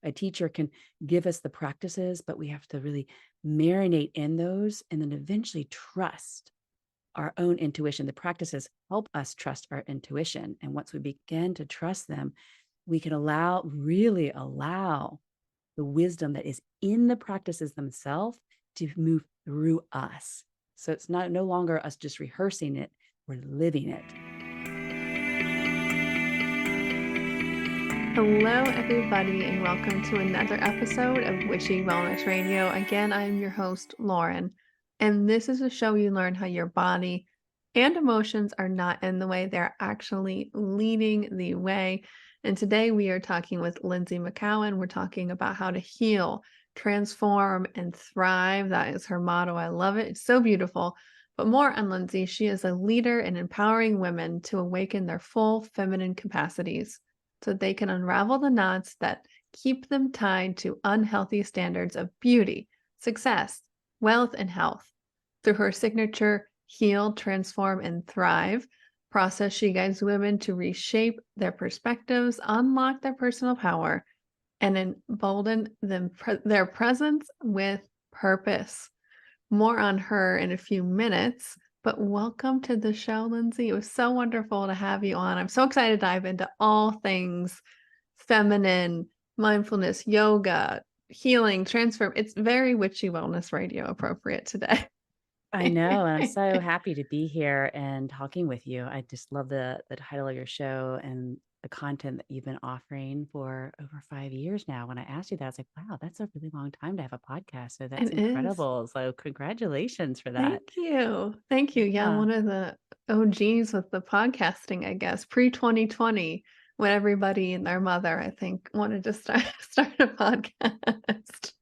A teacher can give us the practices, but we have to really marinate in those and then eventually trust our own intuition. The practices help us trust our intuition. And once we begin to trust them, we can really allow the wisdom that is in the practices themselves to move through us. So it's no longer us just rehearsing it, we're living it. Hello, everybody, and welcome to another episode of Witchy Wellness Radio. Again, I'm your host, Lauren, and this is a show you learn how your body and emotions are not in the way, they're actually leading the way. And today we are talking with Lynsie McKeown. We're talking about how to heal, transform, and thrive. That is her motto. I love it. It's so beautiful. But more on Lynsie, she is a leader in empowering women to awaken their full feminine capacities, so they can unravel the knots that keep them tied to unhealthy standards of beauty, success, wealth, and health. Through her signature Heal, Transform, and Thrive process, she guides women to reshape their perspectives, unlock their personal power, and embolden their presence with purpose. More on her in a few minutes. But welcome to the show, Lynsie. It was so wonderful to have you on. I'm so excited to dive into all things feminine, mindfulness, yoga, healing, transform. It's very Witchy Wellness Radio appropriate today. I know, and I'm so happy to be here and talking with you. I just love the title of your show and the content that you've been offering for over 5 years now. When I asked you that, I was like, wow, that's a really long time to have a podcast. So that's It is. incredible. So congratulations for that. Thank you. Thank you. Yeah, Yeah. one of the OGs with the podcasting, I guess, pre-2020, when everybody and their mother, I think, wanted to start a podcast.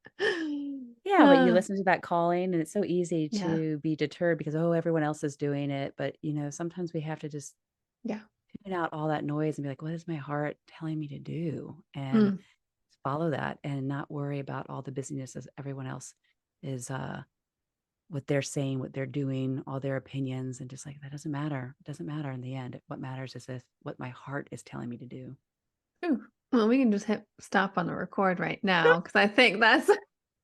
Yeah, but you Uh, listen to that calling and it's so easy yeah, to be deterred because, oh, everyone else is doing it. But, sometimes we have to just yeah. tune out all that noise and be like, what is my heart telling me to do? And Mm. follow that and not worry about all the busyness as everyone else is what they're saying, what they're doing, all their opinions, and just like that doesn't matter. It doesn't matter in the end. What matters is what my heart is telling me to do. Ooh. Well, we can just hit stop on the record right now because I think that's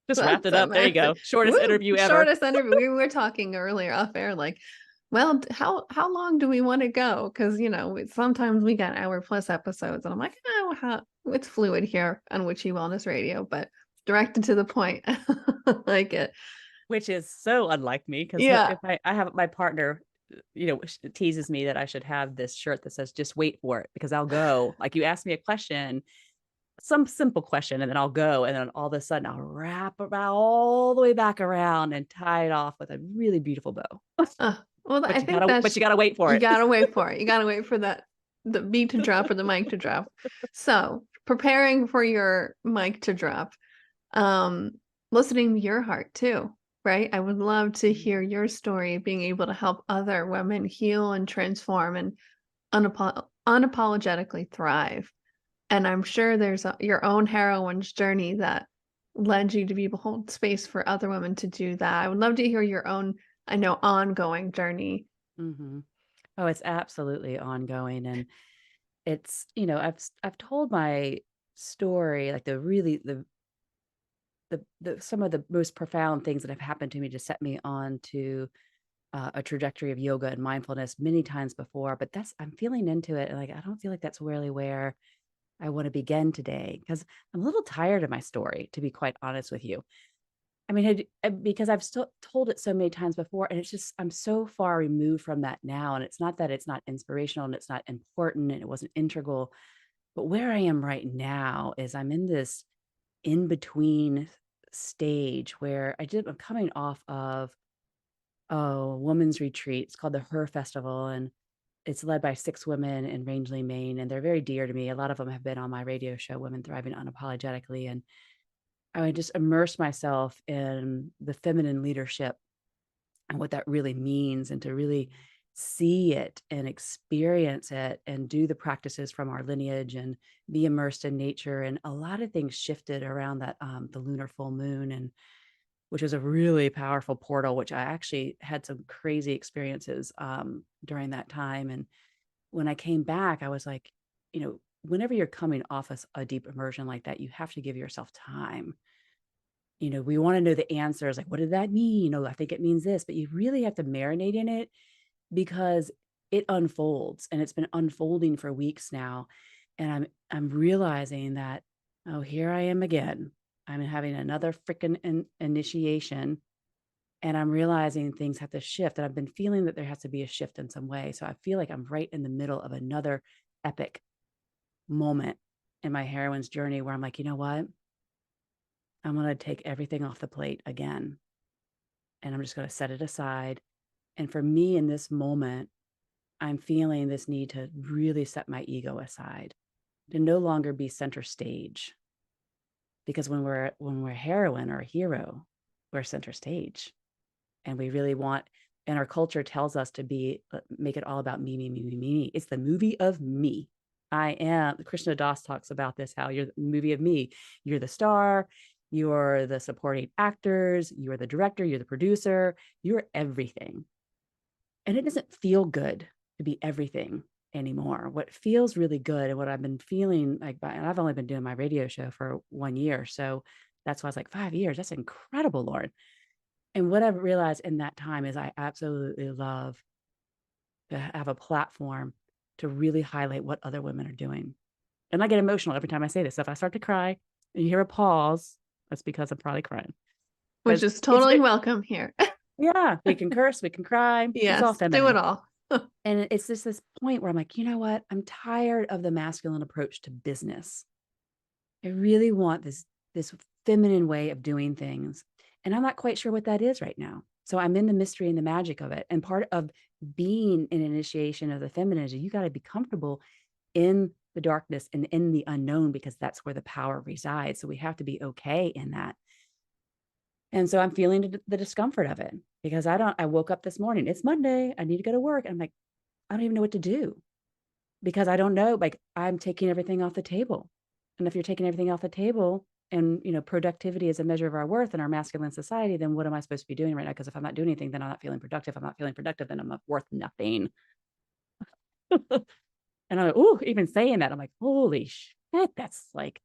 Just wrapped that's it up. There you amazing. go. Shortest Woo! interview ever. Shortest interview. We were talking earlier off air, like, well, how long do we want to go? Because sometimes we got hour plus episodes, and I'm like, oh, it's fluid here on Witchy Wellness Radio, but directed to the point. Like it. Which is so unlike me because Yeah. if I have my partner, teases me that I should have this shirt that says just wait for it because I'll go. Like you ask me a question, some simple question, and then I'll go. And then all of a sudden I'll wrap around all the way back around and tie it off with a really beautiful bow. Well, I But think but you gotta wait for you it. gotta wait for it. You gotta wait for the beat to drop or the mic to drop. So preparing for your mic to drop, um, listening to your heart too, right? I would love to hear your story, being able to help other women heal and transform and unapologetically thrive. And I'm sure there's your own heroine's journey that led you to be able to hold space for other women to do that. I would love to hear your own, I know, ongoing journey. Mhm. Oh, it's absolutely ongoing, and it's, I've told my story, like the some of the most profound things that have happened to me to set me on to a trajectory of yoga and mindfulness many times before, but I'm feeling into it, and like I don't feel like that's really where I want to begin today because I'm a little tired of my story, to be quite honest with you. I mean, because I've still told it so many times before, and it's just I'm so far removed from that now. And it's not that it's not inspirational and it's not important and it wasn't integral, but where I am right now is I'm in this in between stage where I'm coming off of a women's retreat. It's called the Her Festival, and it's led by 6 women in Rangeley, Maine, and they're very dear to me. A lot of them have been on my radio show, Women Thriving Unapologetically, and I would just immerse myself in the feminine leadership and what that really means, and to really see it and experience it and do the practices from our lineage and be immersed in nature. And a lot of things shifted around that, the lunar full moon, and which was a really powerful portal, which I actually had some crazy experiences during that time. And when I came back, I was like, whenever you're coming off a deep immersion like that, you have to give yourself time. We want to know the answers, like, what did that mean? Oh, I think it means this, but you really have to marinate in it because it unfolds and it's been unfolding for weeks now. And I'm realizing that, oh, here I am again. I'm having another freaking initiation, and I'm realizing things have to shift. And I've been feeling that there has to be a shift in some way. So I feel like I'm right in the middle of another epic moment in my heroine's journey where I'm like, you know what? I'm going to take everything off the plate again. And I'm just going to set it aside. And for me in this moment, I'm feeling this need to really set my ego aside, to no longer be center stage. Because when we're a heroine or a hero, we're center stage. And we really want, and our culture tells us to make it all about me, me, me, me, me. It's the movie of me. I am, Krishna Das talks about this, how you're the movie of me. You're the star, you're the supporting actors, you're the director, you're the producer, you're everything. And it doesn't feel good to be everything anymore. What feels really good and what I've been feeling like, and I've only been doing my radio show for 1 year. So that's why I was like, 5 years, that's incredible, Lauren. And what I've realized in that time is I absolutely love to have a platform to really highlight what other women are doing. And I get emotional every time I say this. So if I start to cry and you hear a pause, that's because I'm probably crying. Which But is totally welcome here. yeah, we can curse, we can cry. It's all Yes, do it feminine. all. And it's just this point where I'm like, you know what? I'm tired of the masculine approach to business. I really want this feminine way of doing things. And I'm not quite sure what that is right now. So I'm in the mystery and the magic of it. And part of being an initiation of the feminine is you got to be comfortable in the darkness and in the unknown, because that's where the power resides. So we have to be okay in that. And so I'm feeling the discomfort of it because I woke up this morning, it's Monday, I need to go to work. And I'm like, I don't even know what to do because I don't know, like I'm taking everything off the table. And if you're taking everything off the table and, productivity is a measure of our worth in our masculine society, then what am I supposed to be doing right now? Because if I'm not doing anything, then I'm not feeling productive. I'm not feeling productive, then I'm not worth nothing. And I'm like, ooh, even saying that, I'm like, holy shit, that's like,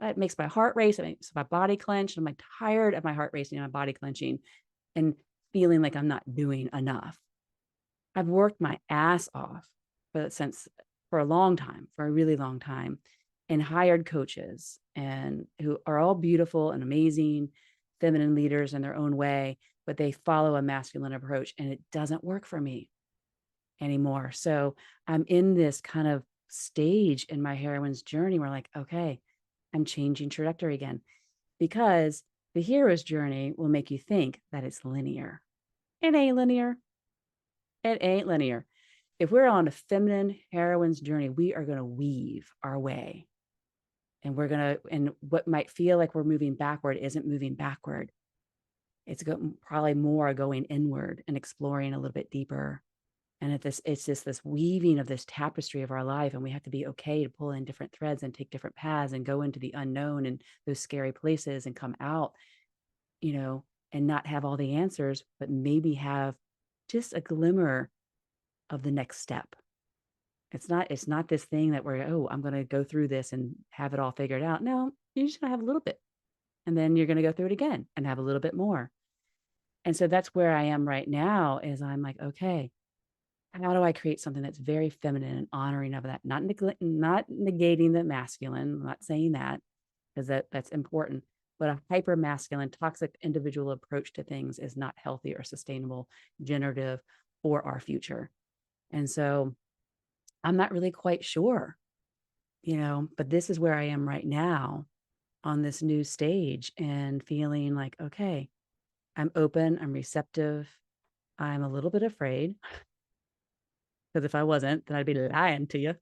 it makes my heart race. It makes my body clench. I'm like tired of my heart racing and my body clenching and feeling like I'm not doing enough. I've worked my ass off for a long time, for a really long time, and hired coaches and who are all beautiful and amazing feminine leaders in their own way, but they follow a masculine approach and it doesn't work for me anymore. So I'm in this kind of stage in my heroine's journey where like, okay, I'm changing trajectory again because the hero's journey will make you think that it's linear. It ain't linear. It ain't linear. If we're on a feminine heroine's journey, we are going to weave our way. And what might feel like we're moving backward isn't moving backward. It's probably more going inward and exploring a little bit deeper. And it's just this weaving of this tapestry of our life. And we have to be okay to pull in different threads and take different paths and go into the unknown and those scary places and come out, and not have all the answers, but maybe have just a glimmer of the next step. It's not this thing that I'm going to go through this and have it all figured out. No, you're just going to have a little bit. And then you're going to go through it again and have a little bit more. And so that's where I am right now is I'm like, okay, how do I create something that's very feminine and honoring of that? Not negating the masculine. I'm not saying that because that's important. But a hyper masculine, toxic individual approach to things is not healthy or sustainable, generative, or our future. And so I'm not really quite sure, but this is where I am right now on this new stage and feeling like, okay, I'm open, I'm receptive, I'm a little bit afraid. Because if I wasn't, then I'd be lying to you.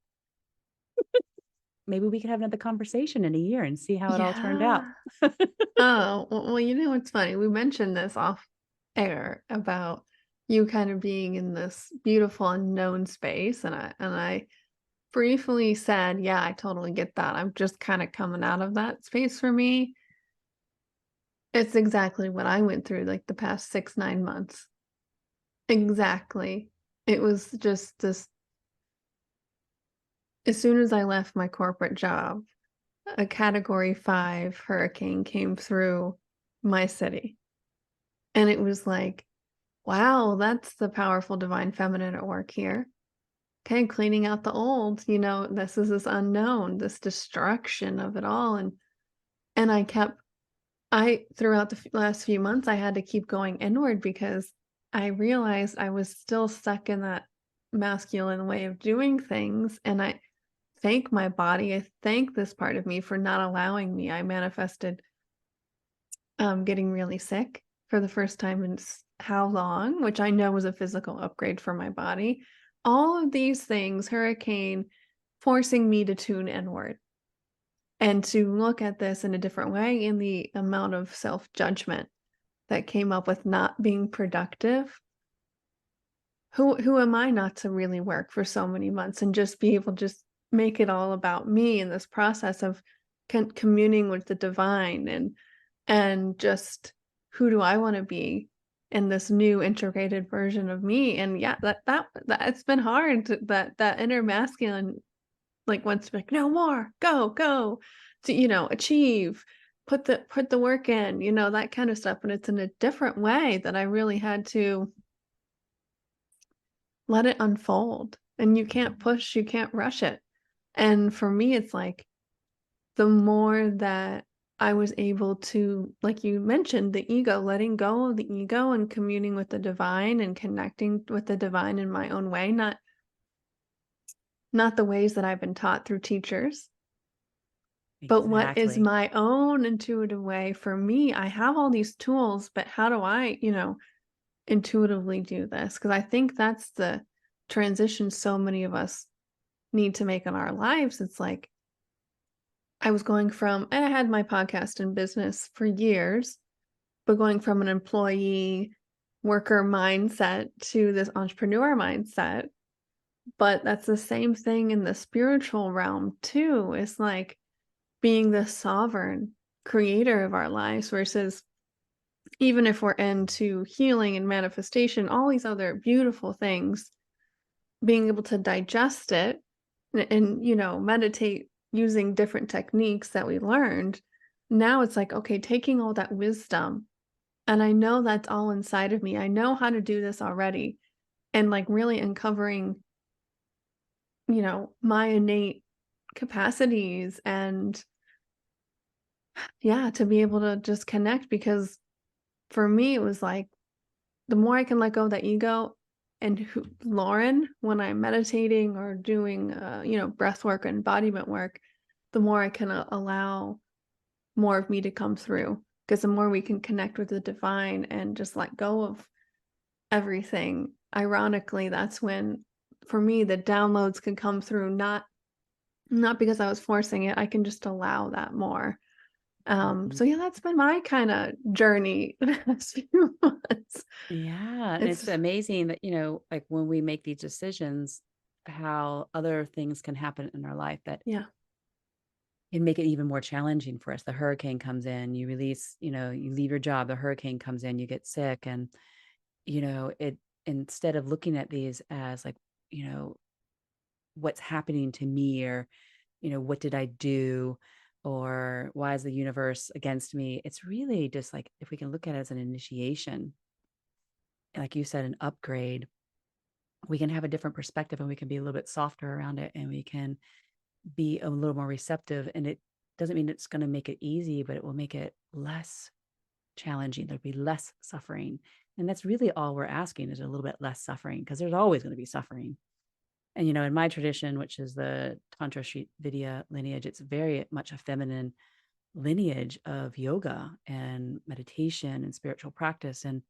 Maybe we could have another conversation in a year and see how it all turned out. Yeah. Oh, well, it's funny. We mentioned this off air about you kind of being in this beautiful unknown space, and I briefly said, yeah, I totally get that. I'm just kind of coming out of that space for me. It's exactly what I went through like the past 6, 9 months. Exactly. It was just this As soon as I left my corporate job, a Category 5 hurricane came through my city, and it was like, "Wow, that's the powerful divine feminine at work here." Okay, cleaning out the old, this is this unknown, this destruction of it all, and I throughout the last few months, I had to keep going inward because I realized I was still stuck in that masculine way of doing things, and I thank my body, I thank this part of me for not allowing me. I manifested, getting really sick for the first time in how long, which I know was a physical upgrade for my body. All of these things, hurricane, forcing me to tune inward and to look at this in a different way in the amount of self-judgment that came up with not being productive. Who am I not to really work for so many months and just be able to just make it all about me in this process of communing with the divine and just who do I want to be in this new integrated version of me? And yeah, that it's been hard that inner masculine like wants to be like, no more, go to, achieve, put the work in, that kind of stuff. And it's in a different way that I really had to let it unfold. And you can't push, you can't rush it. And for me, it's like the more that I was able to, like you mentioned, the ego, letting go of the ego and communing with the divine and connecting with the divine in my own way, not the ways that I've been taught through teachers, but what is Exactly. my own intuitive way for me. I have all these tools, but how do I, intuitively do this? Because I think that's the transition so many of us need to make in our lives. It's like I was going from, and I had my podcast and business for years, but going from an employee worker mindset to this entrepreneur mindset. But that's the same thing in the spiritual realm too. It's like being the sovereign creator of our lives versus even if we're into healing and manifestation, all these other beautiful things, being able to digest it and meditate using different techniques that we learned. Now it's like, okay, taking all that wisdom, and I know that's all inside of me. I know how to do this already. And like really uncovering, my innate capacities and yeah, to be able to just connect because for me it was like the more I can let go of that ego and Lauren, when I'm meditating or doing, breath work and embodiment work, the more I can allow more of me to come through. Because the more we can connect with the divine and just let go of everything, ironically, that's when, for me, the downloads can come through. Not because I was forcing it. I can just allow that more. Mhm. So yeah, that's been my kind of journey the past few months. Yeah, and it's It's amazing that, like when we make these decisions, how other things can happen in our life that yeah. can make it even more challenging for us. The hurricane comes in, you release, you leave your job, the hurricane comes in, you get sick, and it instead of looking at these as like, you know, what's happening to me or, what did I do? Or why is the universe against me? It's really just like if we can look at it as an initiation, like you said, an upgrade, we can have a different perspective and we can be a little bit softer around it and we can be a little more receptive. And it doesn't mean it's going to make it easy, but it will make it less challenging. There'll be less suffering. And that's really all we're asking is a little bit less suffering because there's always going to be suffering. And, in my tradition, which is the Tantra Sri Vidya lineage, it's very much a feminine lineage of yoga and meditation and spiritual practice. And,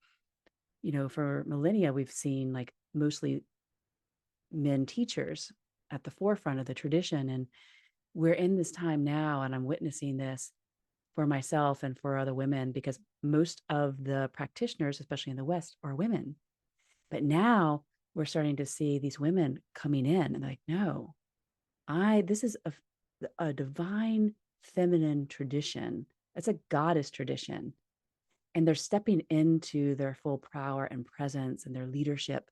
for millennia, we've seen like mostly men teachers at the forefront of the tradition. And we're in this time now, and I'm witnessing this for myself and for other women because most of the practitioners, especially in the West, are women. But now we're starting to see these women coming in and they're like, no, this is a divine feminine tradition. It's a goddess tradition. And they're stepping into their full power and presence and their leadership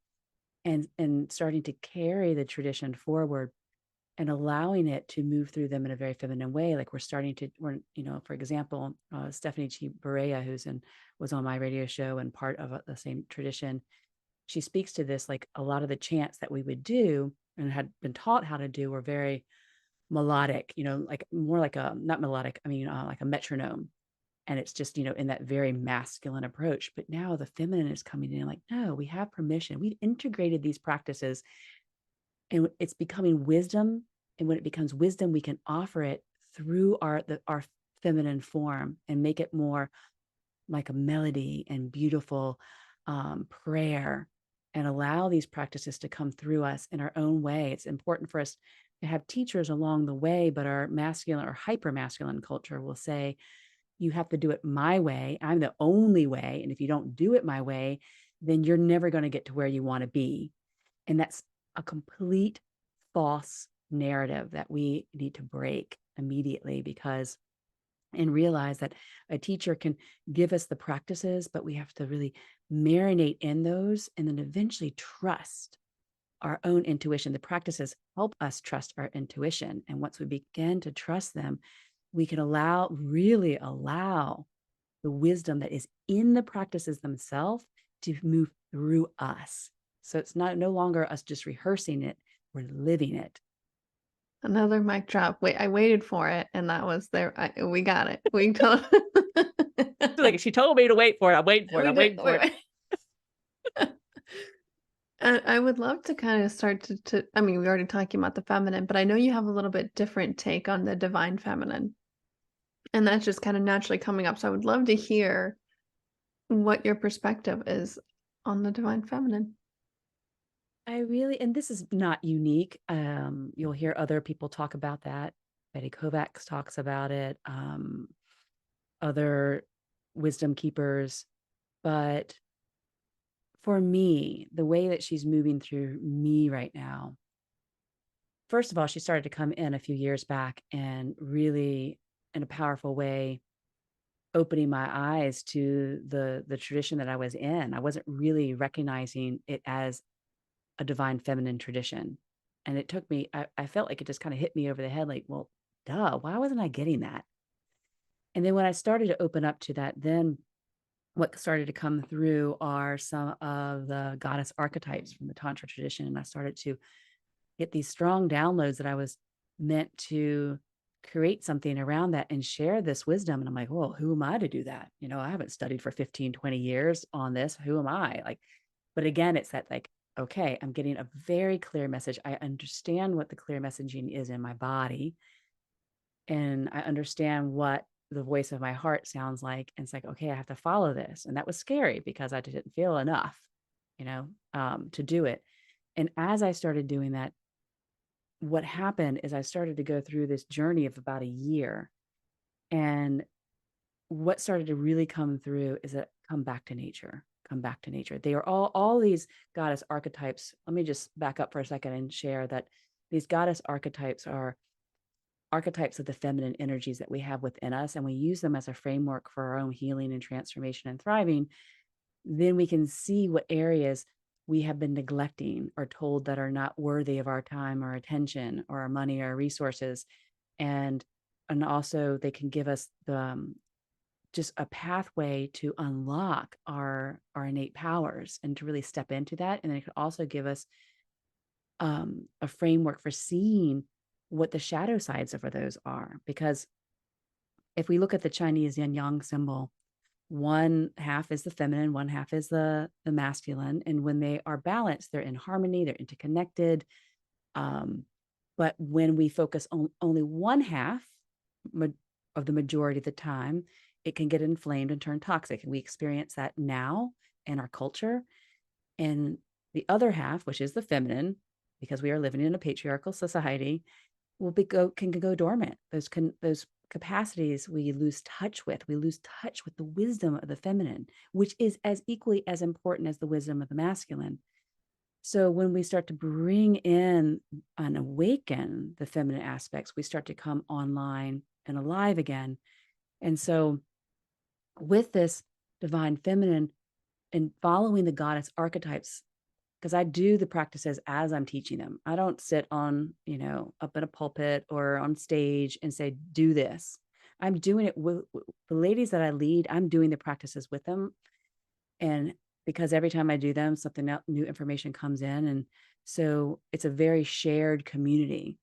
and starting to carry the tradition forward and allowing it to move through them in a very feminine way. Like we're, for example, Stephanie G. Barea, was on my radio show and part of the same tradition. She speaks to this, like a lot of the chants that we would do and had been taught how to do were very melodic, like more like not melodic, like a metronome. And it's just, in that very masculine approach. But now the feminine is coming in like, no, we have permission. We've integrated these practices and it's becoming wisdom. And when it becomes wisdom, we can offer it through our feminine form and make it more like a melody and beautiful prayer, and allow these practices to come through us in our own way. It's important for us to have teachers along the way, but our masculine or hyper masculine culture will say, you have to do it my way. I'm the only way. And if you don't do it my way, then you're never going to get to where you want to be. And that's a complete false narrative that we need to break immediately, because and realize that a teacher can give us the practices, but we have to really marinate in those and then eventually trust our own intuition. The practices help us trust our intuition. And once we begin to trust them, we can really allow the wisdom that is in the practices themselves to move through us. So it's no longer us just rehearsing it, we're living it. Another mic drop. Wait, I waited for it, and that was there. We got it. We told. Like she told me to wait for it. I'm waiting for it. We I'm did. waiting for it. I would love to kind of start I mean, we already talking about the feminine, but I know you have a little bit different take on the divine feminine. And that's just kind of naturally coming up. So I would love to hear what your perspective is on the divine feminine. And this is not unique. You'll hear other people talk about that. Betty Kovacs talks about it. Other wisdom keepers. But for me, the way that she's moving through me right now, first of all, she started to come in a few years back and really, in a powerful way, opening my eyes to the tradition that I was in. I wasn't really recognizing it as a divine feminine tradition. And it took me, I felt like it just kind of hit me over the head, like, well, duh, why wasn't I getting that? And then when I started to open up to that, then what started to come through are some of the goddess archetypes from the Tantra tradition. And I started to get these strong downloads that I was meant to create something around that and share this wisdom. And I'm like, well, who am I to do that? I haven't studied for 15, 20 years on this. Who am I? Like, but again, it's that like, okay, I'm getting a very clear message. I understand what the clear messaging is in my body. And I understand what the voice of my heart sounds like. And it's like, okay, I have to follow this. And that was scary because I didn't feel enough, to do it. And as I started doing that, what happened is I started to go through this journey of about a year. And what started to really come through is that come back to nature, come back to nature. They are all these goddess archetypes. Let me just back up for a second and share that these goddess archetypes are archetypes of the feminine energies that we have within us, and we use them as a framework for our own healing and transformation and thriving. Then we can see what areas we have been neglecting or told that are not worthy of our time or attention or our money or resources. And also they can give us the just a pathway to unlock our innate powers and to really step into that. And then it could also give us a framework for seeing what the shadow sides of those are. Because if we look at the Chinese yin yang symbol, one half is the feminine, one half is the masculine. And when they are balanced, they're in harmony, they're interconnected. But when we focus on only one half of the majority of the time, it can get inflamed and turn toxic. And we experience that now in our culture. And the other half, which is the feminine, because we are living in a patriarchal society, can go dormant. Those capacities we lose touch with. We lose touch with the wisdom of the feminine, which is as equally as important as the wisdom of the masculine. So when we start to bring in and awaken the feminine aspects, we start to come online and alive again. And so with this divine feminine and following the goddess archetypes, because I do the practices as I'm teaching them. I don't sit on, up in a pulpit or on stage and say, do this. I'm doing it with the ladies that I lead. I'm doing the practices with them. And because every time I do them, something new information comes in. And so it's a very shared community.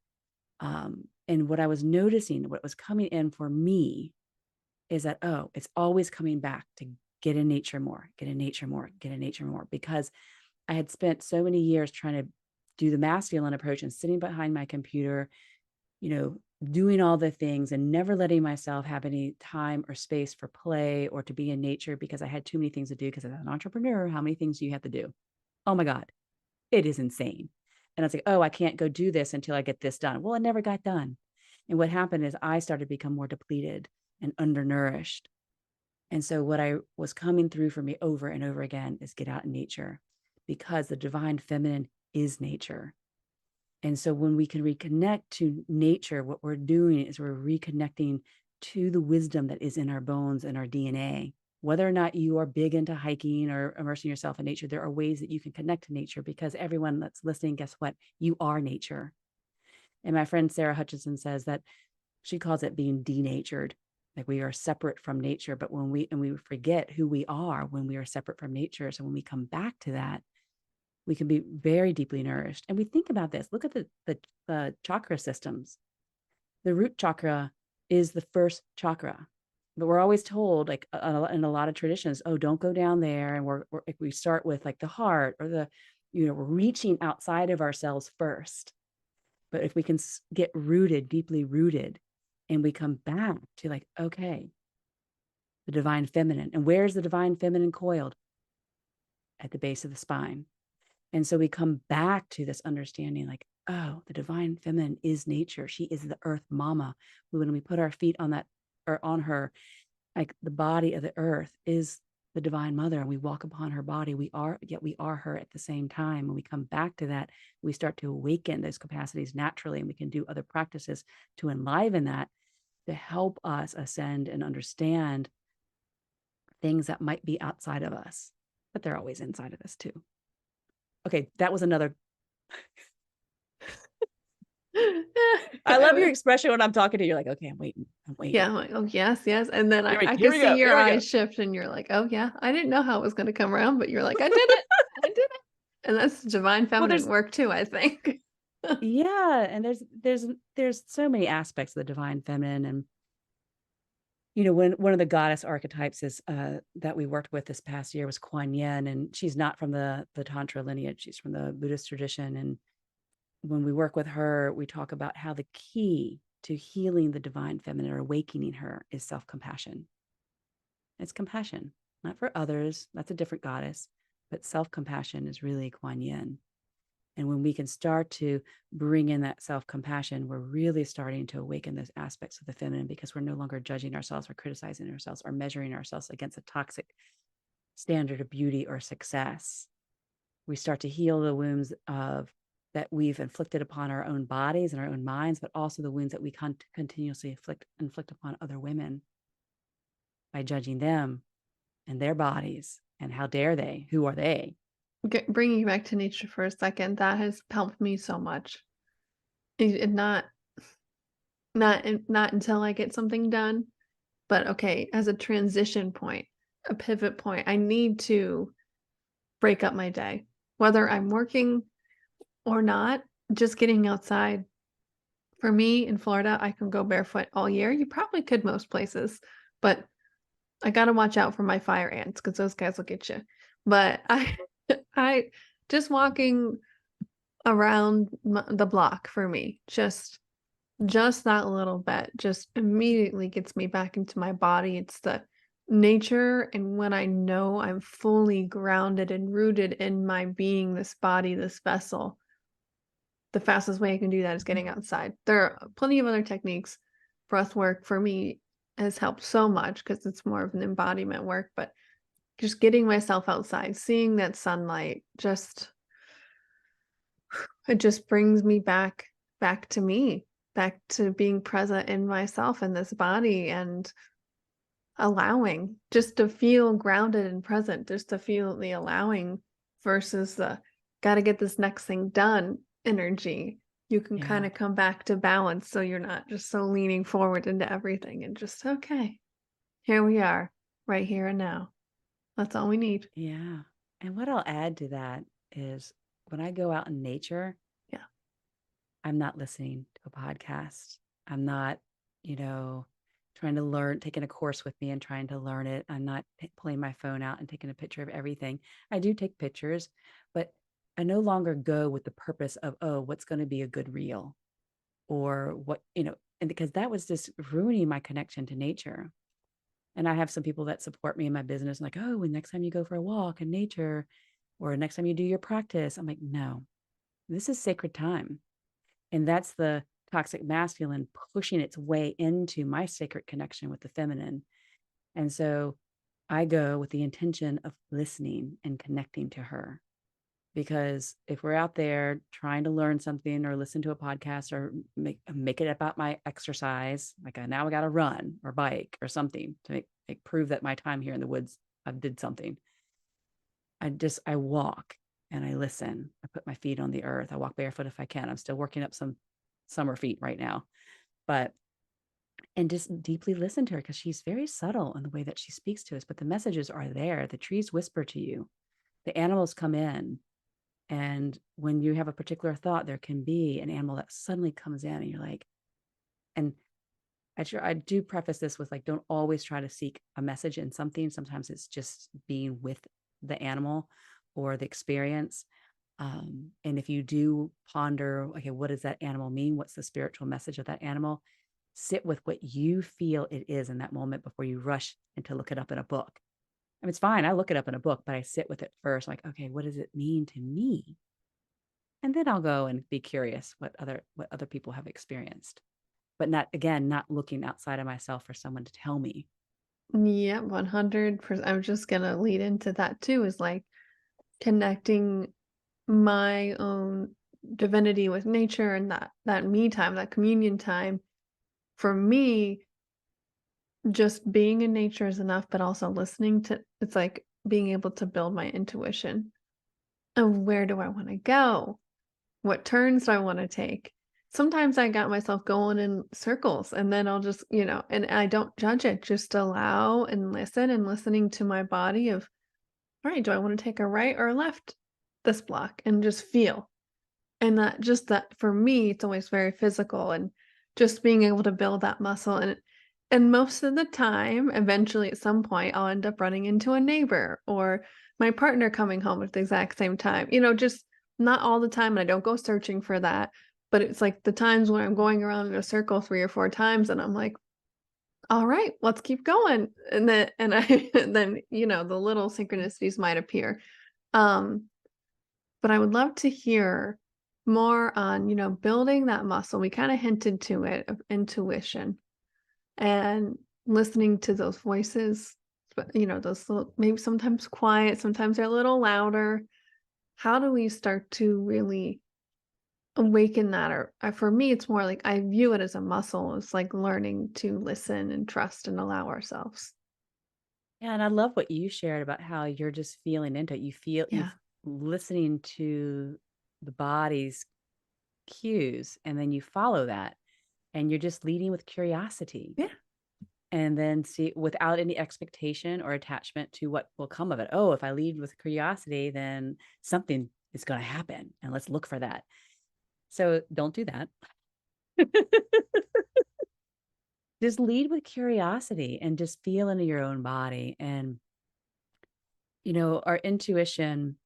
And what I was noticing, what was coming in for me is that, oh, it's always coming back to get in nature more, get in nature more, get in nature more, because I had spent so many years trying to do the masculine approach and sitting behind my computer, doing all the things and never letting myself have any time or space for play or to be in nature because I had too many things to do. Because as an entrepreneur, how many things do you have to do? Oh my God, it is insane. And I was like, oh, I can't go do this until I get this done. Well, it never got done. And what happened is I started to become more depleted and undernourished. And so what I was coming through for me over and over again is get out in nature, because the divine feminine is nature. And so when we can reconnect to nature, what we're doing is we're reconnecting to the wisdom that is in our bones and our DNA. Whether or not you are big into hiking or immersing yourself in nature, there are ways that you can connect to nature, because everyone that's listening, guess what? You are nature. And my friend Sarah Hutchinson says that she calls it being denatured. Like we are separate from nature, but when we forget who we are when we are separate from nature. So when we come back to that, we can be very deeply nourished. And we think about this. Look at the chakra systems. The root chakra is the first chakra, but we're always told, like in a lot of traditions, oh, don't go down there. And we start with like the heart or we're reaching outside of ourselves first. But if we can get rooted, deeply rooted, and we come back to like, okay, the divine feminine. And where's the divine feminine coiled? At the base of the spine. And so we come back to this understanding like, oh, the divine feminine is nature. She is the earth mama. When we put our feet on that or on her, like the body of the earth is the divine mother, and we walk upon her body. We are her at the same time. When we come back to that, we start to awaken those capacities naturally, and we can do other practices to enliven that, to help us ascend and understand things that might be outside of us, but they're always inside of us too. Okay, that was another. I love your expression when I'm talking to you. You're like, okay, I'm waiting. Yeah, I'm like, oh yes, yes. And then Here I here can we see go. your Here we go. eyes shift and you're like, oh yeah, I didn't know how it was going to come around, but you're like, I did it. I did it. And that's divine Well, feminine work too, I think. yeah, and there's so many aspects of the divine feminine. And when one of the goddess archetypes is that we worked with this past year was Kuan Yin, and she's not from the Tantra lineage. She's from the Buddhist tradition. And when we work with her, we talk about how the key to healing the divine feminine or awakening her is self-compassion. It's compassion, not for others. That's a different goddess, but self-compassion is really Kuan Yin. And when we can start to bring in that self-compassion, we're really starting to awaken those aspects of the feminine, because we're no longer judging ourselves or criticizing ourselves or measuring ourselves against a toxic standard of beauty or success. We start to heal the wounds that we've inflicted upon our own bodies and our own minds, but also the wounds that we continuously inflict upon other women by judging them and their bodies. And how dare they? Who are they? Bringing you back to nature for a second, that has helped me so much. And not until I get something done, but okay, as a transition point, a pivot point, I need to break up my day, whether I'm working or not. Just getting outside. For me in Florida, I can go barefoot all year. You probably could most places, but I got to watch out for my fire ants because those guys will get you. But I just walking around the block for me, just that little bit, just immediately gets me back into my body. It's the nature, and when I know I'm fully grounded and rooted in my being, this body, this vessel, the fastest way I can do that is getting outside. There are plenty of other techniques. Breath work for me has helped so much because it's more of an embodiment work, but just getting myself outside, seeing that sunlight, it just brings me back to me, back to being present in myself and this body, and allowing just to feel grounded and present, just to feel the allowing versus the gotta get this next thing done energy, you can Yeah. kinda come back to balance so you're not just so leaning forward into everything and just, "Okay, here we are, right here and now." That's all we need. Yeah. And what I'll add to that is when I go out in nature, Yeah. I'm not listening to a podcast. I'm not, you know, trying to learn, taking a course with me and trying to learn it. I'm not pulling my phone out and taking a picture of everything. I do take pictures, but I no longer go with the purpose of, oh, what's going to be a good reel or what, and because that was just ruining my connection to nature. And I have some people that support me in my business, like, oh, and next time you go for a walk in nature or next time you do your practice, I'm like, no, this is sacred time. And that's the toxic masculine pushing its way into my sacred connection with the feminine. And so I go with the intention of listening and connecting to her. Because if we're out there trying to learn something or listen to a podcast or make it about my exercise, like now I got to run or bike or something to prove that my time here in the woods, I did something. I walk and I listen. I put my feet on the earth. I walk barefoot if I can. I'm still working up some summer feet right now, but and just deeply listen to her because she's very subtle in the way that she speaks to us. But the messages are there. The trees whisper to you. The animals come in. And when you have a particular thought, there can be an animal that suddenly comes in and you're like, and I do preface this with like, don't always try to seek a message in something. Sometimes it's just being with the animal or the experience. And if you do ponder, okay, what does that animal mean? What's the spiritual message of that animal? Sit with what you feel it is in that moment before you rush and to look it up in a book. I mean, it's fine. I look it up in a book, but I sit with it first. Like, okay, what does it mean to me? And then I'll go and be curious what other people have experienced. But not again, not looking outside of myself for someone to tell me. Yeah, 100%. I'm just gonna lead into that too, is like connecting my own divinity with nature and that me time, that communion time. For me, just being in nature is enough, but also listening to it's like being able to build my intuition of where do I want to go? What turns do I want to take? Sometimes I got myself going in circles and then I'll just, and I don't judge it, just allow and listen and listening to my body of, all right, do I want to take a right or a left this block and just feel. And that just that for me, it's always very physical and just being able to build that muscle and most of the time, eventually at some point, I'll end up running into a neighbor or my partner coming home at the exact same time. Just not all the time, and I don't go searching for that, but it's like the times when I'm going around in a circle 3 or 4 times and I'm like, "All right, let's keep going." And I then, the little synchronicities might appear. Um but I would love to hear more on, building that muscle. We kind of hinted to it of intuition and listening to those voices, but those little, maybe sometimes quiet, sometimes they're a little louder. How do we start to really awaken that? Or for me, it's more like I view it as a muscle. It's like learning to listen and trust and allow ourselves. Yeah, and I love what you shared about how you're just feeling into it. You've Yeah. listening to the body's cues, and then you follow that, and you're just leading with curiosity. Yeah. And then see without any expectation or attachment to what will come of it. Oh, if I lead with curiosity, then something is going to happen. And let's look for that. So don't do that. Just lead with curiosity and just feel into your own body. And, our intuition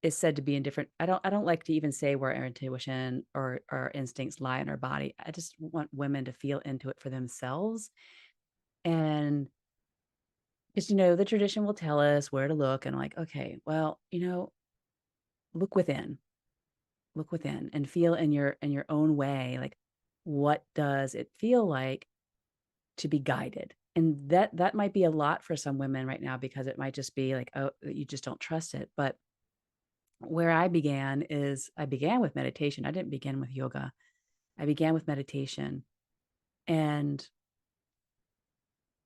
is said to be in different. I don't like to even say where our intuition or our instincts lie in our body. I just want women to feel into it for themselves. And because, the tradition will tell us where to look. And I'm like, okay, well, look within, look within and feel in your own way. Like, what does it feel like to be guided? And that might be a lot for some women right now because it might just be like, oh, you just don't trust it. But where I began with meditation. I didn't begin with yoga. I began with meditation. And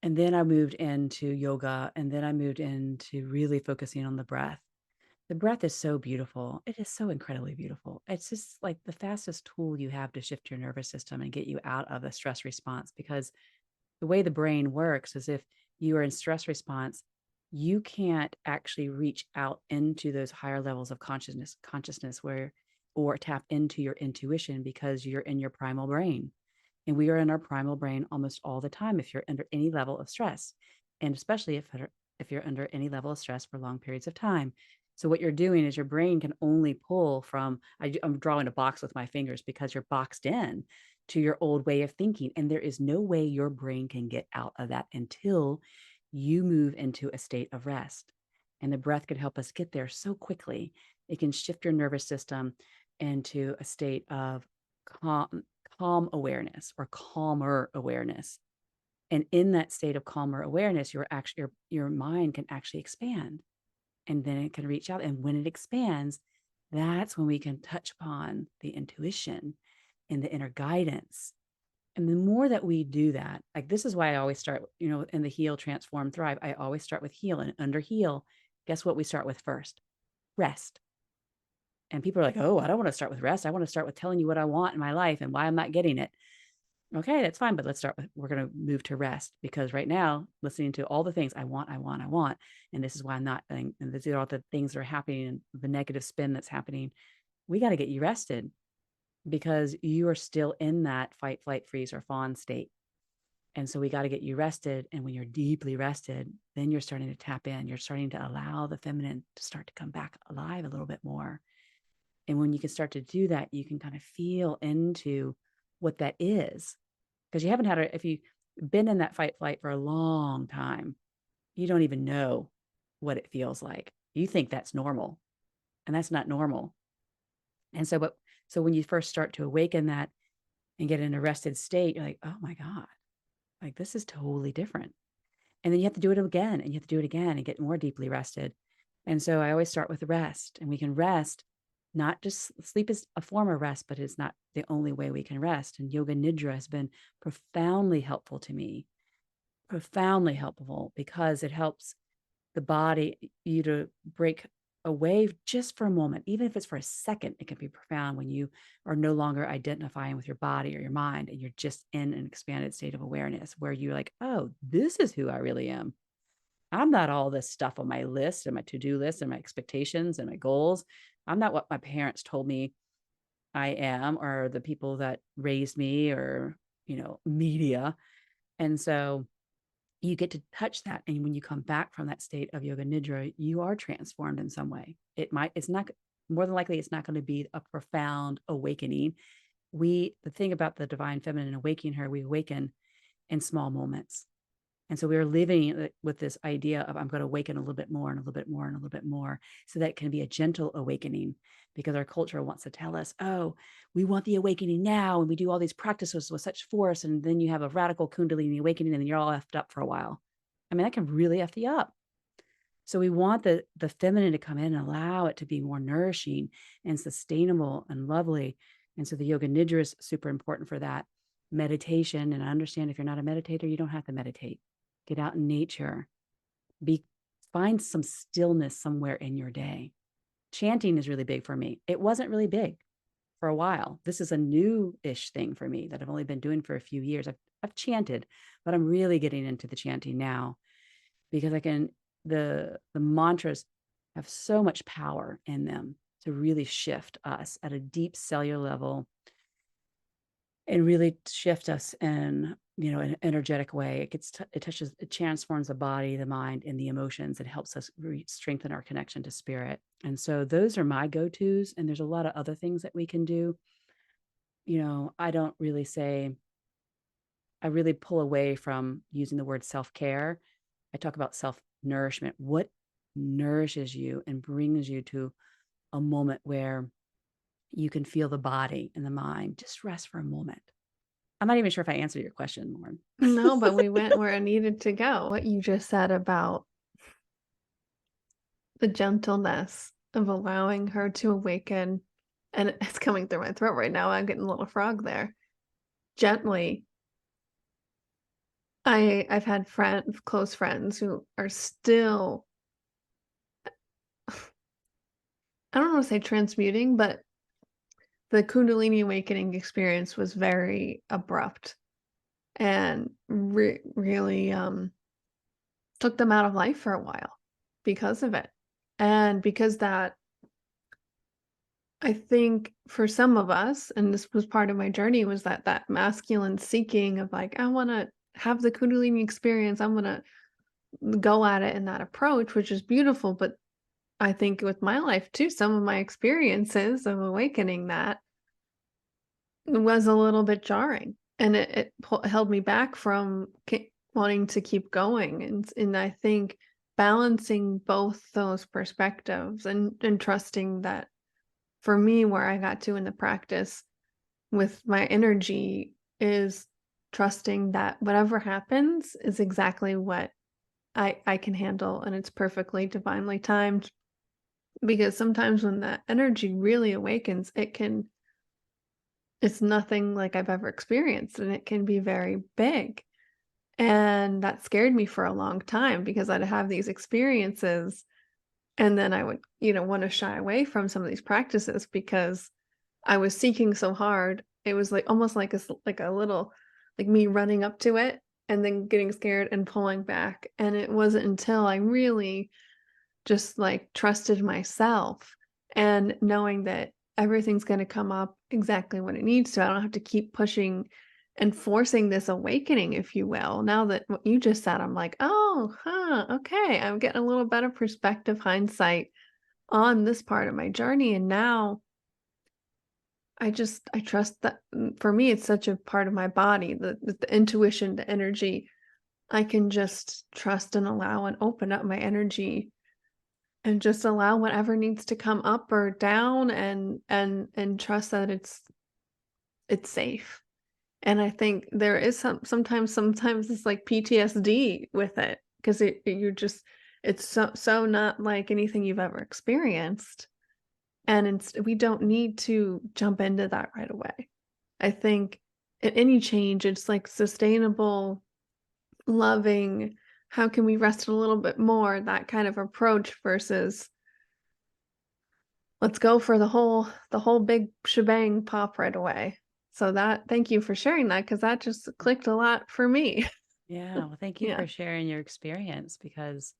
and then I moved into yoga and then I moved into really focusing on the breath. The breath is so beautiful. It is so incredibly beautiful. It's just like the fastest tool you have to shift your nervous system and get you out of a stress response because the way the brain works is if you are in stress response, you can't actually reach out into those higher levels of consciousness where or tap into your intuition because you're in your primal brain. And we are in our primal brain almost all the time if you're under any level of stress, and especially if you're under any level of stress for long periods of time. So what you're doing is your brain can only pull from I'm drawing a box with my fingers because you're boxed in to your old way of thinking, and there is no way your brain can get out of that until you move into a state of rest. And the breath could help us get there so quickly. It can shift your nervous system into a state of calm, calm awareness or calmer awareness. And in that state of calmer awareness, your mind can actually expand, and then it can reach out. And when it expands, that's when we can touch upon the intuition and the inner guidance. And the more that we do that, like this is why I always start, in the heal, transform, thrive. I always start with heal, and under heal, guess what we start with first? Rest. And people are like, oh, I don't want to start with rest. I want to start with telling you what I want in my life and why I'm not getting it. Okay, that's fine. But we're going to move to rest because right now, listening to all the things I want. And this is why I'm not, and these are all the things that are happening and the negative spin that's happening. We got to get you rested because you are still in that fight, flight, freeze, or fawn state. And so we got to get you rested. And when you're deeply rested, then you're starting to tap in. You're starting to allow the feminine to start to come back alive a little bit more. And when you can start to do that, you can kind of feel into what that is. Because you haven't if you've been in that fight flight for a long time, you don't even know what it feels like. You think that's normal, and that's not normal. And so when you first start to awaken that and get in a rested state, you're like, oh my God, like this is totally different. And then you have to do it again and you have to do it again and get more deeply rested. And so I always start with rest, and we can rest. Not just sleep is a form of rest, but it's not the only way we can rest. And yoga nidra has been profoundly helpful to me, profoundly helpful because it helps the body, you to break away just for a moment, even if it's for a second. It can be profound when you are no longer identifying with your body or your mind and you're just in an expanded state of awareness where you're like, oh, this is who I really am. I'm not all this stuff on my list and my to-do list and my expectations and my goals. I'm not what my parents told me I am, or the people that raised me, or, media. And so you get to touch that. And when you come back from that state of yoga nidra, you are transformed in some way. It's not, more than likely, it's not going to be a profound awakening. The thing about the divine feminine awakening her, we awaken in small moments. And so we were living with this idea of I'm going to awaken a little bit more and a little bit more and a little bit more so that it can be a gentle awakening, because our culture wants to tell us, oh, we want the awakening now. And we do all these practices with such force. And then you have a radical Kundalini awakening and then you're all effed up for a while. I mean, that can really F you up. So we want the feminine to come in and allow it to be more nourishing and sustainable and lovely. And so the yoga nidra is super important for that. Meditation, and I understand if you're not a meditator, you don't have to meditate. Get out in nature. Find some stillness somewhere in your day. Chanting is really big for me. It wasn't really big for a while. This is a new-ish thing for me that I've only been doing for a few years. I've chanted, but I'm really getting into the chanting now because the mantras have so much power in them to really shift us at a deep cellular level and really shift us in an energetic way. It transforms the body, the mind, and the emotions. It helps us strengthen our connection to spirit. And so those are my go-tos. And there's a lot of other things that we can do. I don't really say, I really pull away from using the word self-care. I talk about self-nourishment. What nourishes you and brings you to a moment where you can feel the body and the mind just rest for a moment. I'm not even sure if I answered your question, Lauren. No, but we went where it needed to go. What you just said about the gentleness of allowing her to awaken, and it's coming through my throat right now. I'm getting a little frog there. Gently. I've had close friends who are still I don't want to say transmuting, but the Kundalini awakening experience was very abrupt and really took them out of life for a while because of it. And because that, I think for some of us, and this was part of my journey, was that masculine seeking of like, I want to have the Kundalini experience. I'm going to go at it in that approach, which is beautiful. But I think with my life too, some of my experiences of awakening that was a little bit jarring, and it held me back from wanting to keep going. And I think balancing both those perspectives and trusting that for me, where I got to in the practice with my energy is trusting that whatever happens is exactly what I can handle, and it's perfectly divinely timed. Because sometimes when that energy really awakens, it's nothing like I've ever experienced, and it can be very big. And that scared me for a long time because I'd have these experiences and then I would, want to shy away from some of these practices because I was seeking so hard. It was like almost like like a little like me running up to it and then getting scared and pulling back. And it wasn't until I really just like trusted myself and knowing that everything's going to come up exactly when it needs to. I don't have to keep pushing and forcing this awakening, if you will. Now that what you just said, I'm like, oh, huh, okay. I'm getting a little better perspective, hindsight on this part of my journey. And now I trust that for me, it's such a part of my body, the intuition, the energy. I can just trust and allow and open up my energy and just allow whatever needs to come up or down and trust that it's safe. And I think there is sometimes it's like PTSD with it because you're just it's so not like anything you've ever experienced. And we don't need to jump into that right away. I think at any change, it's like sustainable, loving, how can we rest a little bit more, that kind of approach versus let's go for the whole big shebang pop right away. So that thank you for sharing that because that just clicked a lot for me. Yeah. Well, thank you Yeah. for sharing your experience because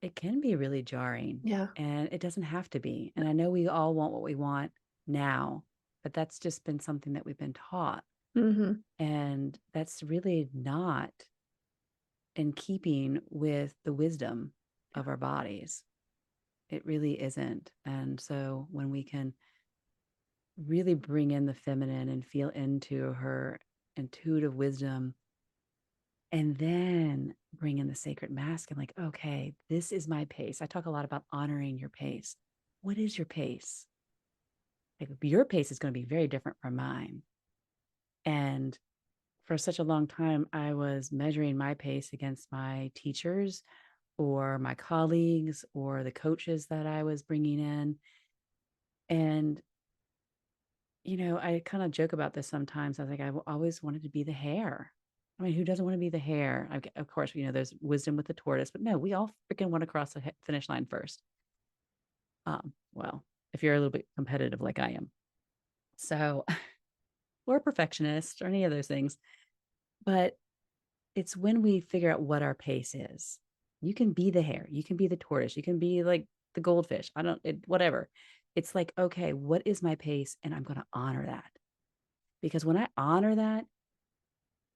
it can be really jarring Yeah. and it doesn't have to be. And I know we all want what we want now, but that's just been something that we've been taught. Mhm. And that's really not in keeping with the wisdom Yeah. of our bodies. It really isn't. And so when we can really bring in the feminine and feel into her intuitive wisdom and then bring in the sacred masculine, like, okay, this is my pace. I talk a lot about honoring your pace. What is your pace? Like, your pace is going to be very different from mine. And for such a long time, I was measuring my pace against my teachers or my colleagues or the coaches that I was bringing in. And, I kind of joke about this sometimes. I was like, always wanted to be the hare. I mean, who doesn't want to be the hare? Of course, there's wisdom with the tortoise, but no, we all freaking want to cross the finish line first. Well, if you're a little bit competitive like I am. So, or a perfectionist or any of those things. But it's when we figure out what our pace is. You can be the hare, you can be the tortoise, you can be like the goldfish. Whatever. It's like, okay, what is my pace? And I'm going to honor that. Because when I honor that,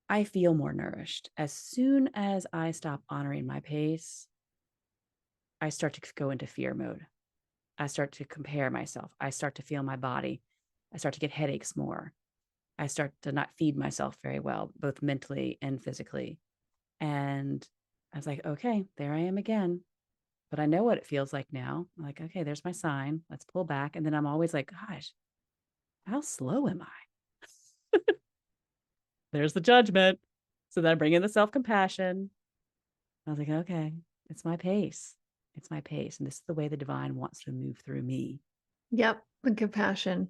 I feel more nourished. As soon as I stop honoring my pace, I start to go into fear mode. I start to compare myself. I start to feel my body. I start to get headaches more. I start to not feed myself very well, both mentally and physically. And I was like, okay, there I am again. But I know what it feels like now. I'm like, okay, there's my sign. Let's pull back. And then I'm always like, gosh, how slow am I? There's the judgment. So then I bring in the self compassion. I was like, okay, it's my pace. It's my pace. And this is the way the divine wants to move through me. Yep, the compassion.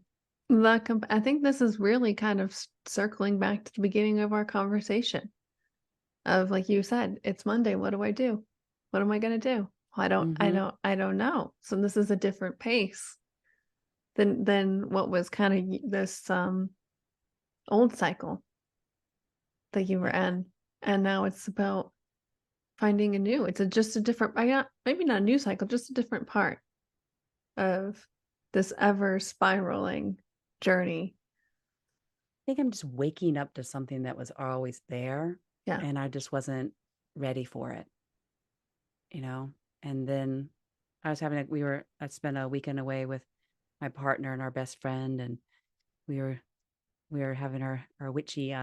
I think this is really kind of circling back to the beginning of our conversation of like you said, it's Monday. What do I do? What am I going to do? I don't Mm-hmm. I don't know. So this is a different pace. than what was kind of this old cycle that you were Yeah. in. And now it's about finding a new. It's just a different, I got maybe not a new cycle, just a different part of this ever spiraling journey. I think I'm just waking up to something that was always there Yeah. and I just wasn't ready for it, you know? And then I spent a weekend away with my partner and our best friend, and we were, we were having our witchy,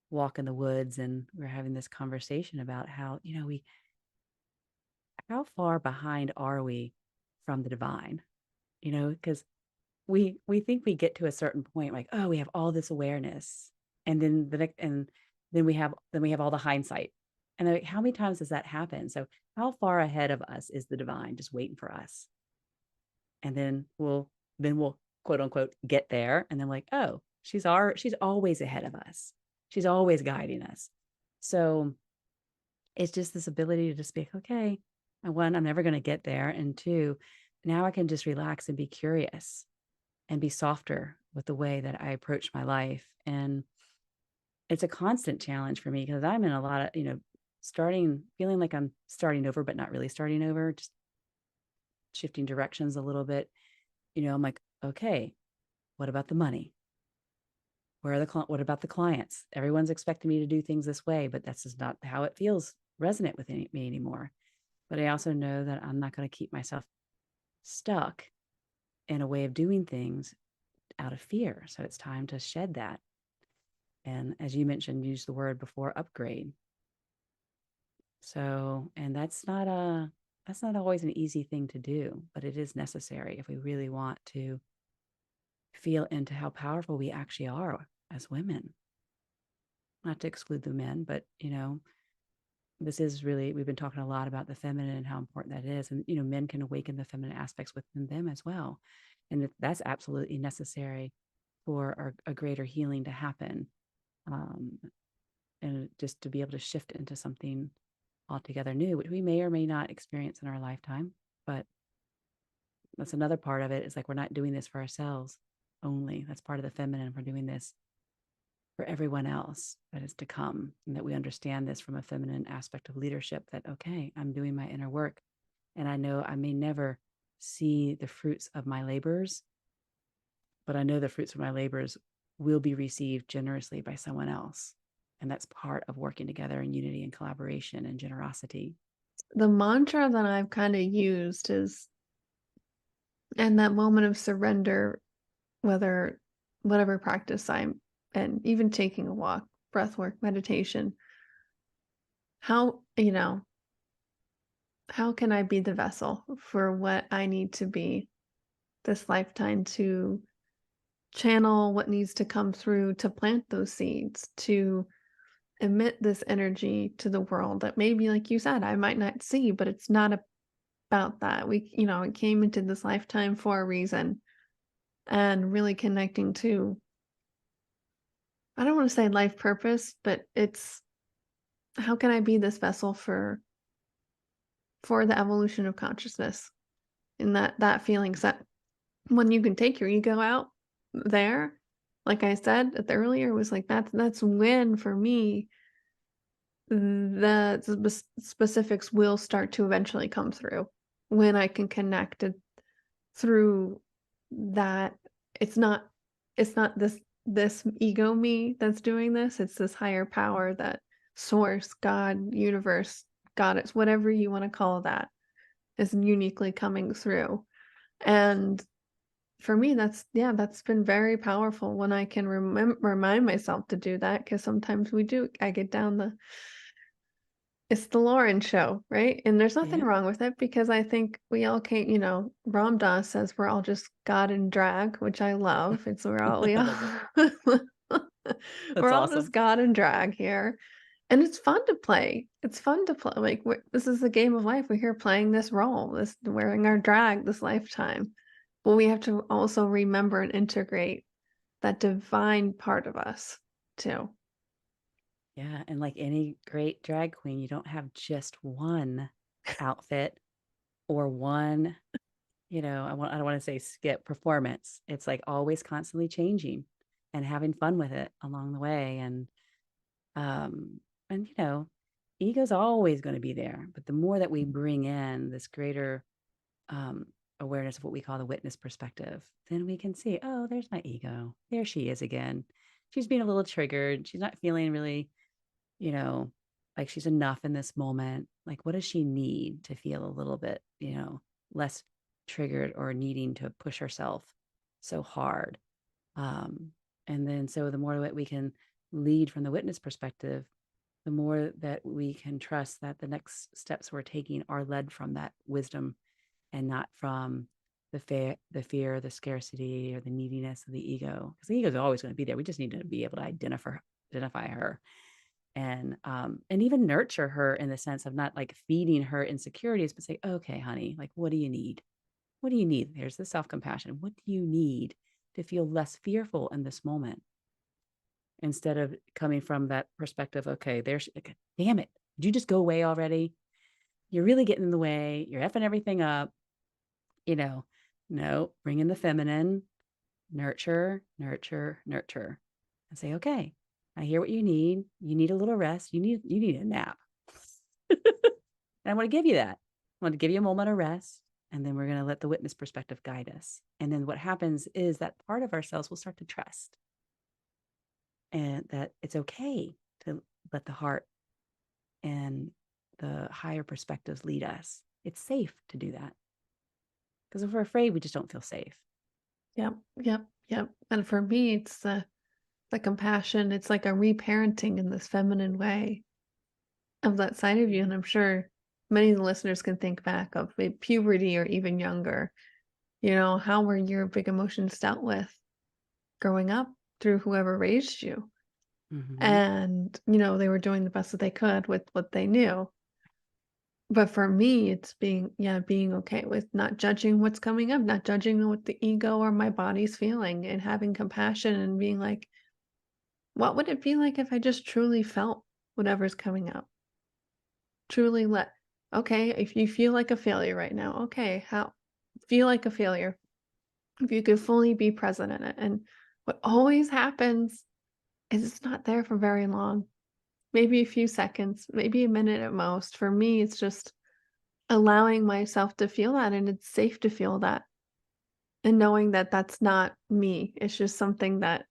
walk in the woods, and we were having this conversation about how, how far behind are we from the divine, because we think we get to a certain point like, oh, we have all this awareness, and then we have all the hindsight, and like, how many times does that happen? So how far ahead of us is the divine just waiting for us? And then we'll quote unquote get there, and then like, oh, she's always ahead of us, she's always guiding us. So it's just this ability to just be like, okay, and one, I'm never going to get there, and two, now I can just relax and be curious and be softer with the way that I approach my life. And it's a constant challenge for me because I'm in a lot of, feeling like I'm starting over, but not really starting over, just shifting directions a little bit. I'm like, okay, what about the money? What about the clients? Everyone's expecting me to do things this way, but that's just not how it feels resonate with me anymore. But I also know that I'm not going to keep myself stuck in a way of doing things out of fear. So it's time to shed that. And as you mentioned, use the word before, upgrade. So, and that's not always an easy thing to do, but it is necessary if we really want to feel into how powerful we actually are as women. Not to exclude the men, but this is really, we've been talking a lot about the feminine and how important that is. And men can awaken the feminine aspects within them as well. And that's absolutely necessary for a greater healing to happen. Um, and just to be able to shift into something altogether new, which we may or may not experience in our lifetime. But that's another part of it, is like, we're not doing this for ourselves only. That's part of the feminine. We're doing this for everyone else that is to come, and that we understand this from a feminine aspect of leadership, that, okay, I'm doing my inner work, and I know I may never see the fruits of my labors, but I know the fruits of my labors will be received generously by someone else. And that's part of working together in unity and collaboration and generosity. The mantra that I've kind of used is, and that moment of surrender, whether whatever practice I'm in, even taking a walk, breath work, meditation, how, how can I be the vessel for what I need to be this lifetime to channel what needs to come through, to plant those seeds, to emit this energy to the world that maybe, like you said, I might not see, but it's not about that. It came into this lifetime for a reason, and really connecting to, I don't want to say life purpose, but it's, how can I be this vessel for the evolution of consciousness, and that feeling set when you can take your ego out there, like I said at the earlier, was like, that's when, for me, the specifics will start to eventually come through, when I can connect it through that. It's not this ego me that's doing this. It's this higher power, that source, God, universe, goddess, whatever you want to call that, is uniquely coming through. And for me, that's been very powerful when I can remind myself to do that, because sometimes I get down it's the Lauren show, right? And there's nothing Yeah. wrong with it, because I think we all can't, Ram Dass says we're all just God in drag, which I love. It's we I all love that. we're That's all just awesome. God in drag here. And it's fun to play. It's fun to play. Like, this is the game of life. We're here playing this role, this wearing our drag this lifetime. But we have to also remember and integrate that divine part of us too. Yeah. And like any great drag queen, you don't have just one outfit or one I don't want to say skip performance. It's like always constantly changing and having fun with it along the way. Um, and ego's always going to be there. But the more that we bring in this greater um, awareness of what we call the witness perspective, then we can see, oh, there's my ego. There she is again. She's being a little triggered. She's not feeling really, you know, like she's enough in this moment. Like, what does she need to feel a little bit, less triggered or needing to push herself so hard? Um, and then, so the more that we can lead from the witness perspective, the more that we can trust that the next steps we're taking are led from that wisdom and not from the fear, the scarcity, or the neediness of the ego. Because the ego is always going to be there. We just need to be able to identify her and even nurture her in the sense of not like feeding her insecurities, but say, okay, honey, like, what do you need? What do you need? There's the self-compassion. What do you need to feel less fearful in this moment? Instead of coming from that perspective, okay, there's, okay, damn it. Did you just go away already? You're really getting in the way. You're effing everything up. You know, no, bring in the feminine, nurture, nurture, nurture, and say, okay, I hear what you need. You need a little rest. You need a nap. And I want to give you that. I want to give you a moment of rest. And then we're going to let the witness perspective guide us. And then what happens is that part of ourselves will start to trust and that it's okay to let the heart and the higher perspectives lead us. It's safe to do that. Because if we're afraid, we just don't feel safe. Yep, yep, yep. And for me, it's the compassion. It's like a reparenting in this feminine way of that side of you. Yeah. And I'm sure many of the listeners can think back of puberty or even younger. How were your big emotions dealt with growing up through whoever raised you? Mm-hmm. And, they were doing the best that they could with what they knew. But for me, it's being okay with not judging what's coming up, not judging what the ego or my body's feeling, and having compassion and being like, what would it be like if I just truly felt whatever's coming up? Truly okay, if you feel like a failure right now, okay, how feel like a failure. If you could fully be present in it. And what always happens is it's not there for very long, maybe a few seconds, maybe a minute at most. For me, it's just allowing myself to feel that, and it's safe to feel that. And knowing that that's not me, it's just something that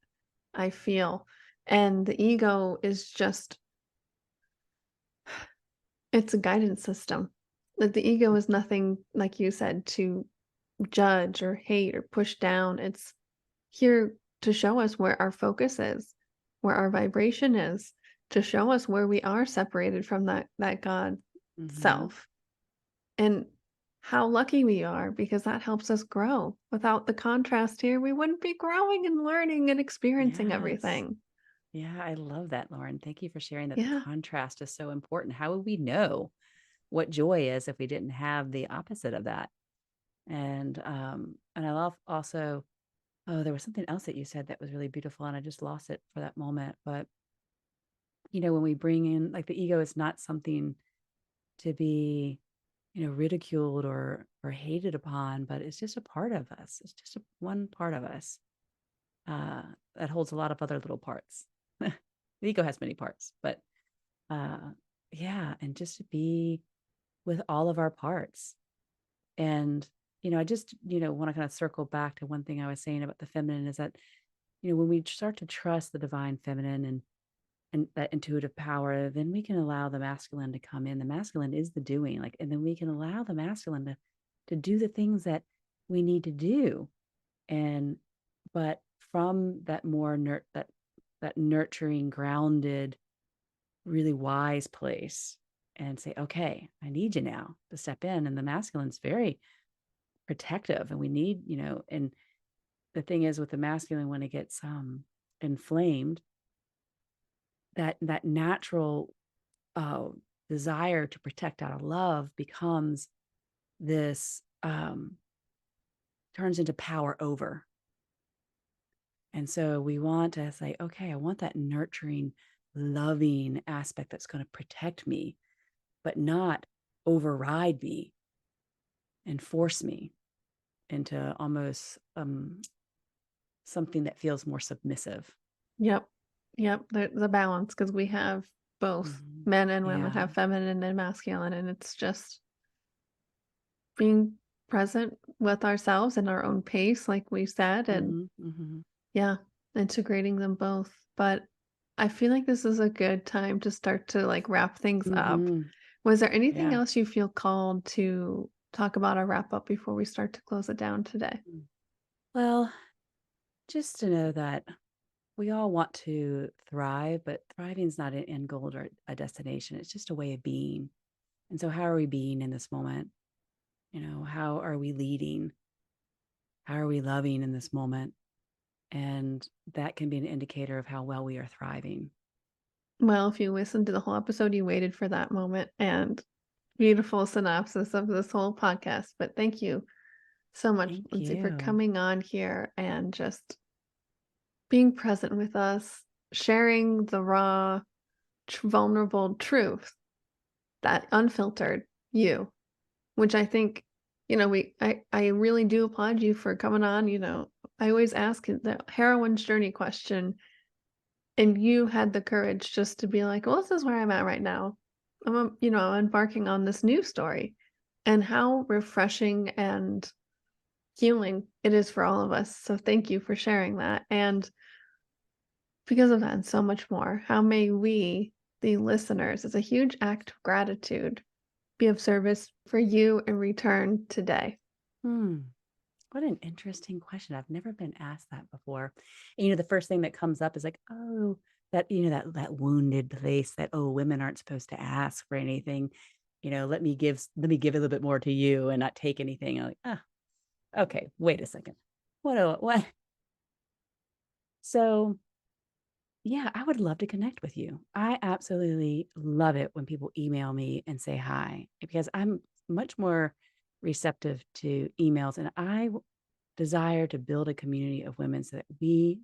I feel. And the ego is just, it's a guidance system. Like the ego is nothing, like you said, to judge or hate or push down. It's here to show us where our focus is, where our vibration is, to show us where we are separated from that God Mm-hmm. self. And how lucky we are because that helps us grow. Without the contrast here, we wouldn't be growing and learning and experiencing Yes. everything. Yeah, I love that, Lauren. Thank you for sharing that. The Yeah. contrast is so important. How would we know what joy is if we didn't have the opposite of that? And I love also, oh, there was something else that you said that was really beautiful, and I just lost it for that moment. But when we bring in, like, the ego is not something to be, ridiculed or hated upon, but it's just a part of us. It's just one part of us uh, that holds a lot of other little parts. The ego has many parts, but uh, yeah, and just to be with all of our parts. And I just want to kind of circle back to one thing I was saying about the feminine is that when we start to trust the divine feminine and that intuitive power, then we can allow the masculine to come in. The masculine is the doing, like, and then we can allow the masculine to do the things that we need to do. And but from that more that nurturing, grounded, really wise place, and say, okay, I need you now to step in. And the masculine's very protective, and we need, and the thing is with the masculine, when it gets inflamed, that natural uh, desire to protect out of love becomes this turns into power over. And so we want to say, okay, I want that nurturing, loving aspect that's going to protect me, but not override me and force me. into almost something that feels more submissive. Yep. Yep. The balance, because we have both Mhm. men and women Yeah. have feminine and masculine, and it's just being present with ourselves and our own pace, like we said, and Mhm, mhm, yeah, integrating them both. But I feel like this is a good time to start to like wrap things up. mhm. Was there anything Yeah. else you feel called to talk about or wrap up before we start to close it down today? Mm. Well, just to know that we all want to thrive, but thriving is not an end goal or a destination. It's just a way of being. And so, how are we being in this moment? How are we leading? How are we loving in this moment? And that can be an indicator of how well we are thriving. Well, if you listened to the whole episode, you waited for that moment, and beautiful synopsis of this whole podcast. But thank you so much, Thank Lindsay, for you. coming on here and just being present with us, sharing the raw, vulnerable truth, that unfiltered you, which I think, I really do applaud you for coming on. I always ask the heroine's journey question, and you had the courage just to be like, well, this is where I'm at right now. I'm embarking on this new story, and how refreshing and healing it is for all of us. So thank you for sharing that. And because of that and so much more, how may we, the listeners, as a huge act of gratitude, be of service for you in return today? Hmm. What an interesting question. I've never been asked that before. And, the first thing that comes up is like, oh, that wounded place that, oh, women aren't supposed to ask for anything. Let me give a little bit more to you and not take anything. I'm like, okay, wait a second. What? So yeah, I would love to connect with you. I absolutely love it when people email me and say hi because I'm much more receptive to emails, and desire to build a community of women so that we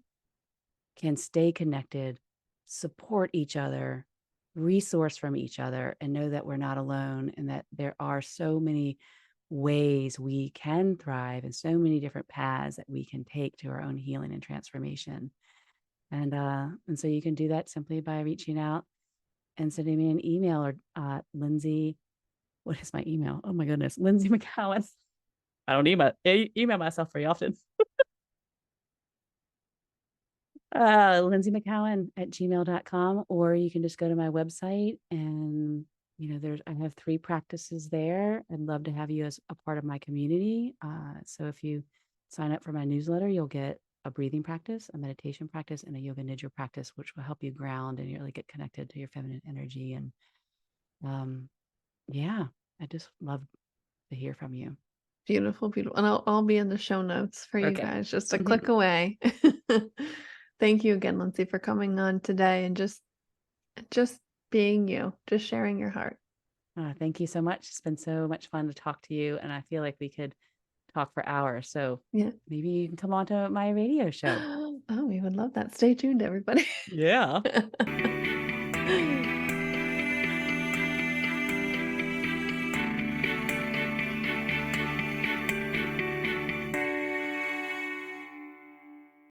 can stay connected, support each other, resource from each other, and know that we're not alone and that there are so many ways we can thrive and so many different paths that we can take to our own healing and transformation. And so you can do that simply by reaching out and sending me an email or Lindsay. What is my email? Oh my goodness, Lynsie McKeown. I don't email myself very often. Lynsie McKeown at gmail.com, or you can just go to my website and I have 3 practices there. I'd love to have you as a part of my community. So if you sign up for my newsletter, you'll get a breathing practice, a meditation practice, and a yoga nidra practice, which will help you ground and really get connected to your feminine energy. And um, yeah, I just love to hear from you. Beautiful, beautiful. And I'll be in the show notes for you Okay. guys, just a click away. Thank you again, Lindsay, for coming on today and just being you, just sharing your heart. Thank you so much. It's been so much fun to talk to you, and I feel like we could talk for hours. So Yeah. maybe you can come on to my radio show. Oh, we would love that. Stay tuned, everybody. Yeah.